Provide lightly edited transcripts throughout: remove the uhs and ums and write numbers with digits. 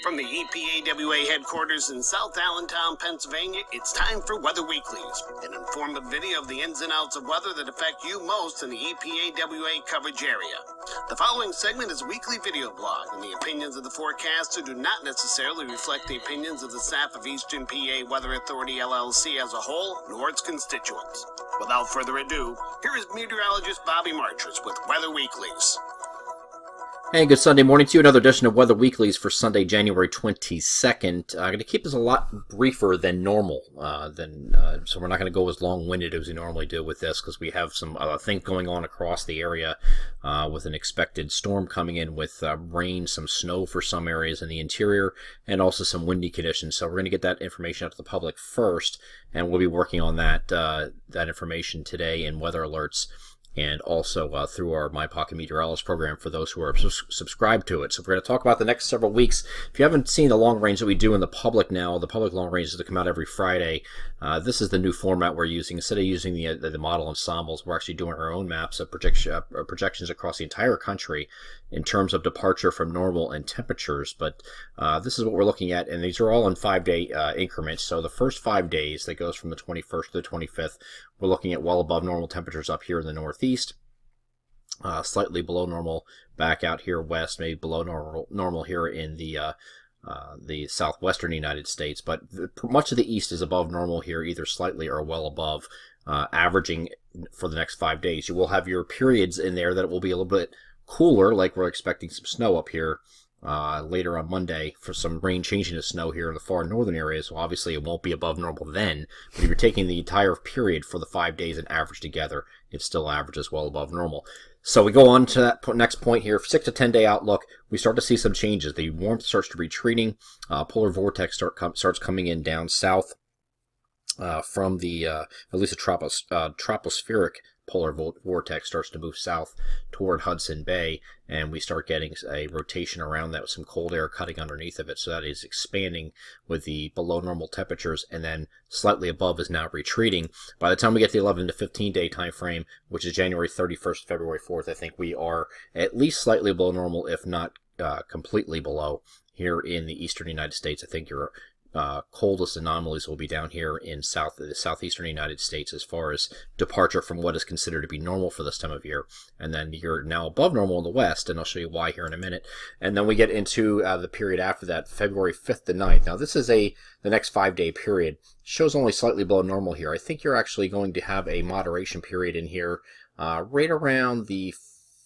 From the EPAWA headquarters in South Allentown, Pennsylvania, it's time for Weather Weeklies, an informative video of the ins and outs of weather that affect you most in the EPAWA coverage area. The following segment is a weekly video blog, and the opinions of the forecaster do not necessarily reflect the opinions of the staff of Eastern PA Weather Authority LLC as a whole, nor its constituents. Without further ado, here is meteorologist Bobby Martrus with Weather Weeklies. Hey, good Sunday morning to you. Another edition of Weather Weeklies for Sunday, January 22nd. I'm going to keep this a lot briefer than normal. So we're not going to go as long-winded as we normally do with this because we have some things going on across the area with an expected storm coming in with rain, some snow for some areas in the interior, and also some windy conditions. So we're going to get that information out to the public first, and we'll be working on that information today in weather alerts, and also through our My Pocket Meteorologist program for those who are subscribed to it. So we're going to talk about the next several weeks. If you haven't seen the long range that we do in the public now, the public long range is to come out every Friday. This is the new format we're using. Instead of using the model ensembles, we're actually doing our own maps of projections across the entire country in terms of departure from normal and temperatures. But this is what we're looking at, and these are all in 5-day increments. So the first 5 days, that goes from the 21st to the 25th, we're looking at well above normal temperatures up here in the northeast, slightly below normal back out here west, maybe below normal here in the southwestern United States, but much of the east is above normal here, either slightly or well above, averaging for the next 5 days. You will have your periods in there that will be a little bit cooler, like we're expecting some snow up here later on Monday for some rain changing to snow here in the far northern areas. So obviously it won't be above normal then, but if you're taking the entire period for the 5 days and average together, it still averages well above normal. So we go on to that next point here, 6 to 10 day outlook. We start to see some changes. The warmth starts to retreating. Polar vortex starts coming in down south from the at least the tropospheric polar vortex starts to move south toward Hudson Bay, and we start getting a rotation around that with some cold air cutting underneath of it. So that is expanding with the below normal temperatures, and then slightly above is now retreating. By the time we get to the 11 to 15 day time frame, which is January 31st, February 4th, I think we are at least slightly below normal, if not completely below, here in the eastern United States. I think your coldest anomalies will be down here in the southeastern United States as far as departure from what is considered to be normal for this time of year. And then you're now above normal in the west, and I'll show you why here in a minute. And then we get into the period after that, February 5th to 9th. Now this is the next 5 day period. Shows only slightly below normal here. I think you're actually going to have a moderation period in here right around the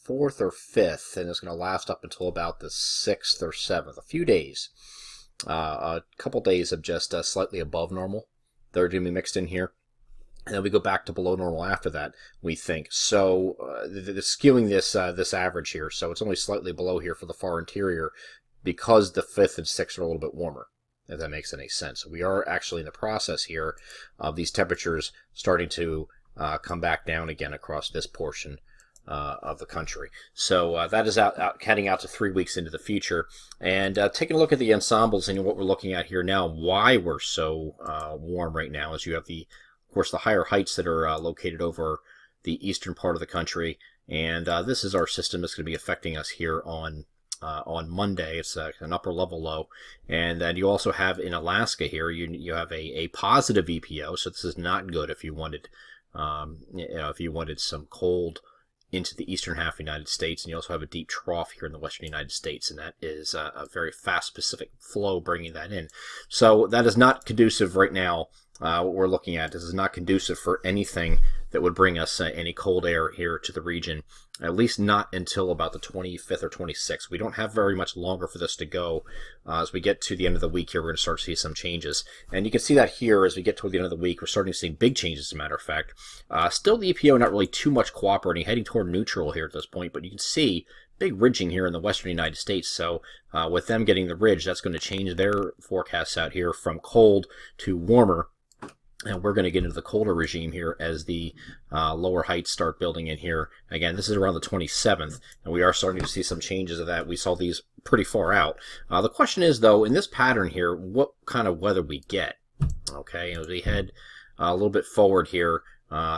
4th or 5th, and it's going to last up until about the 6th or 7th, a few days. A couple days of just slightly above normal. They're going to be mixed in here. And then we go back to below normal after that, we think. So they're skewing this average here. So it's only slightly below here for the far interior because the 5th and 6th are a little bit warmer, if that makes any sense. So we are actually in the process here of these temperatures starting to come back down again across this portion of the country. So that is heading out to 3 weeks into the future. And taking a look at the ensembles and what we're looking at here now, why we're so warm right now is you have of course, the higher heights that are located over the eastern part of the country. And this is our system that's going to be affecting us here on Monday. It's an upper level low. And then you also have in Alaska here, you have a positive EPO. So this is not good if you wanted, if you wanted some cold into the eastern half of the United States. And you also have a deep trough here in the western United States, and that is a very fast Pacific flow bringing that in. So that is not conducive right now. What we're looking at, this is not conducive for anything that would bring us any cold air here to the region, at least not until about the 25th or 26th. We don't have very much longer for this to go. As we get to the end of the week here, we're going to start to see some changes. And you can see that here as we get toward the end of the week, we're starting to see big changes, as a matter of fact. Still the EPO not really too much cooperating, heading toward neutral here at this point, but you can see big ridging here in the western United States. So with them getting the ridge, that's going to change their forecasts out here from cold to warmer. And we're going to get into the colder regime here as the lower heights start building in here. Again, this is around the 27th, and we are starting to see some changes of that. We saw these pretty far out. The question is, though, in this pattern here, what kind of weather we get? Okay, as we head a little bit forward here,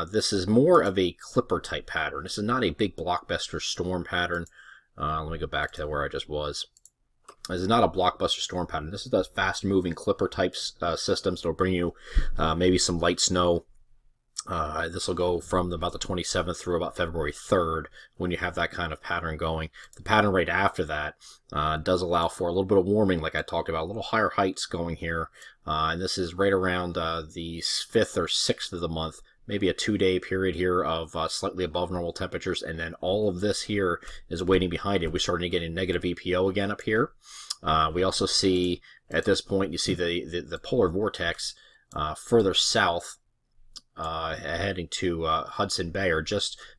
this is more of a clipper type pattern. This is not a big blockbuster storm pattern. Let me go back to where I just was. This is not a blockbuster storm pattern. This is a fast-moving clipper type systems that will bring you maybe some light snow. This will go from about the 27th through about February 3rd when you have that kind of pattern going. The pattern right after that does allow for a little bit of warming, like I talked about, a little higher heights going here. And this is right around the 5th or 6th of the month. Maybe a 2-day period here of slightly above normal temperatures, and then all of this here is waiting behind it. We're starting to get a negative EPO again up here. We also see, at this point, you see the polar vortex further south, heading to Hudson Bay, or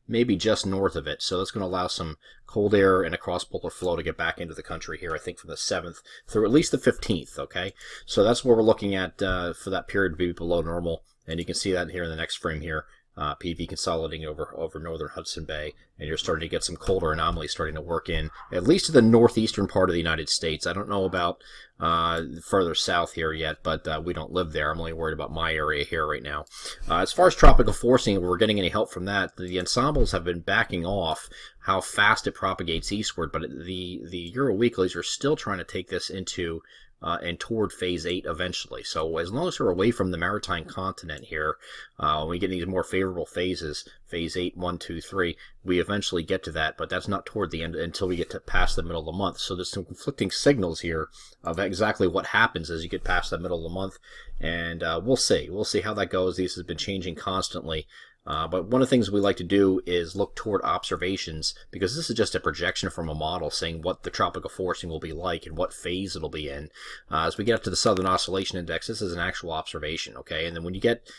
maybe just north of it. So that's going to allow some cold air and a cross-polar flow to get back into the country here, I think from the 7th through at least the 15th, okay? So that's what we're looking at for that period to be below normal. And you can see that here in the next frame here, PV consolidating over northern Hudson Bay, and you're starting to get some colder anomalies starting to work in, at least to the northeastern part of the United States. I don't know about further south here yet, but we don't live there. I'm only worried about my area here right now. As far as tropical forcing, if we're getting any help from that, the ensembles have been backing off how fast it propagates eastward, but the Euro Weeklies are still trying to take this into and toward phase 8 eventually. So as long as we're away from the maritime continent here, when we get these more favorable phases, phase 8, 1, 2, 3, we eventually get to that, but that's not toward the end until we get to past the middle of the month. So there's some conflicting signals here of exactly what happens as you get past the middle of the month, and we'll see. We'll see how that goes. These have been changing constantly. But one of the things we like to do is look toward observations, because this is just a projection from a model saying what the tropical forcing will be like and what phase it'll be in. As we get up to the Southern Oscillation Index, this is an actual observation, okay? And then when you get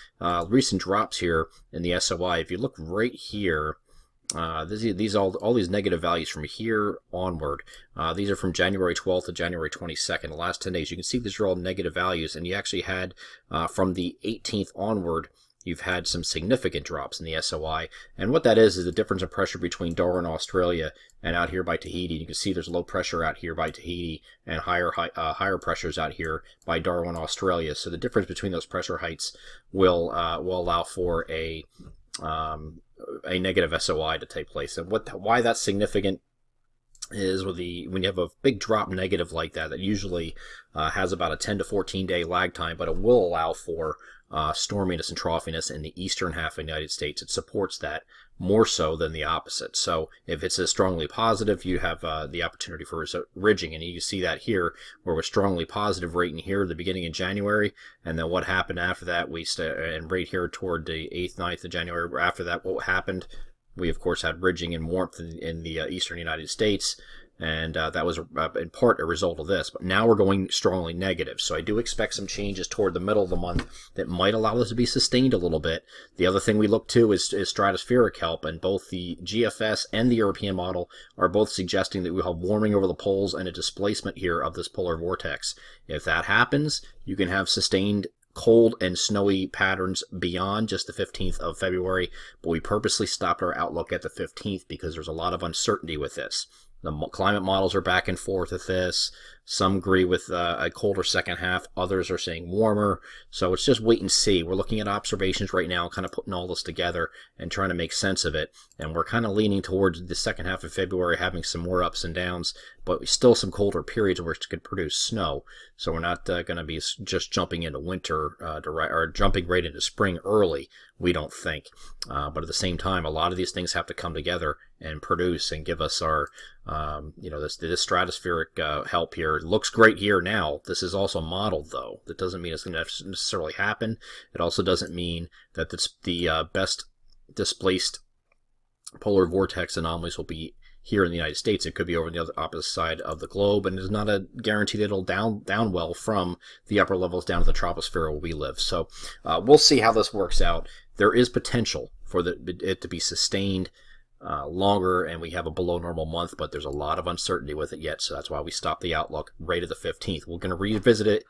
recent drops here in the SOI, if you look right here, these all these negative values from here onward. These are from January 12th to January 22nd, the last 10 days. You can see these are all negative values, and you actually had from the 18th onward, you've had some significant drops in the SOI. And what that is the difference in pressure between Darwin, Australia, and out here by Tahiti. You can see there's low pressure out here by Tahiti and higher pressures out here by Darwin, Australia. So the difference between those pressure heights will allow for a negative SOI to take place. And why that's significant is when you have a big drop negative like that usually has about a 10 to 14 day lag time, but it will allow for storminess and troughiness in the eastern half of the United States. It supports that more so than the opposite. So if it's a strongly positive, you have the opportunity for ridging, and you see that here where we're strongly positive right in here at the beginning of January, and then what happened after that, and right here toward the 8th, 9th of January, after that, what happened? We, of course, had ridging and warmth in the eastern United States, and that was in part a result of this. But now we're going strongly negative, so I do expect some changes toward the middle of the month that might allow this to be sustained a little bit. The other thing we look to is stratospheric help, and both the GFS and the European model are both suggesting that we'll have warming over the poles and a displacement here of this polar vortex. If that happens, you can have sustained cold and snowy patterns beyond just the 15th of February, but we purposely stopped our outlook at the 15th because there's a lot of uncertainty with this. The climate models are back and forth with this. Some agree with a colder second half. Others are saying warmer. So it's just wait and see. We're looking at observations right now, kind of putting all this together and trying to make sense of it. And we're kind of leaning towards the second half of February having some more ups and downs, but still some colder periods where it could produce snow. So we're not going to be just jumping into winter or jumping right into spring early, we don't think. But at the same time, a lot of these things have to come together and produce and give us our, this stratospheric help here. It looks great here now. This is also modeled, though. That doesn't mean it's going to necessarily happen. It also doesn't mean that the best displaced polar vortex anomalies will be here in the United States. It could be over on the other opposite side of the globe, and there's not a guarantee that it'll down well from the upper levels down to the troposphere where we live. So we'll see how this works out. There is potential for it to be sustained longer, and we have a below normal month, but there's a lot of uncertainty with it yet, so that's why we stopped the outlook right at the 15th. We're going to revisit it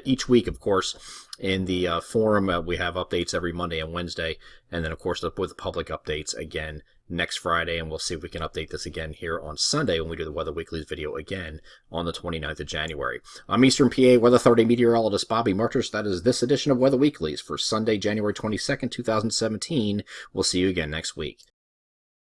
each week, of course, in the forum. We have updates every Monday and Wednesday, and then, of course, with public updates again next Friday, and we'll see if we can update this again here on Sunday when we do the Weather Weeklies video again on the 29th of January. I'm Eastern PA Weather Authority meteorologist Bobby Marters. That is this edition of Weather Weeklies for Sunday, January 22nd, 2017. We'll see you again next week.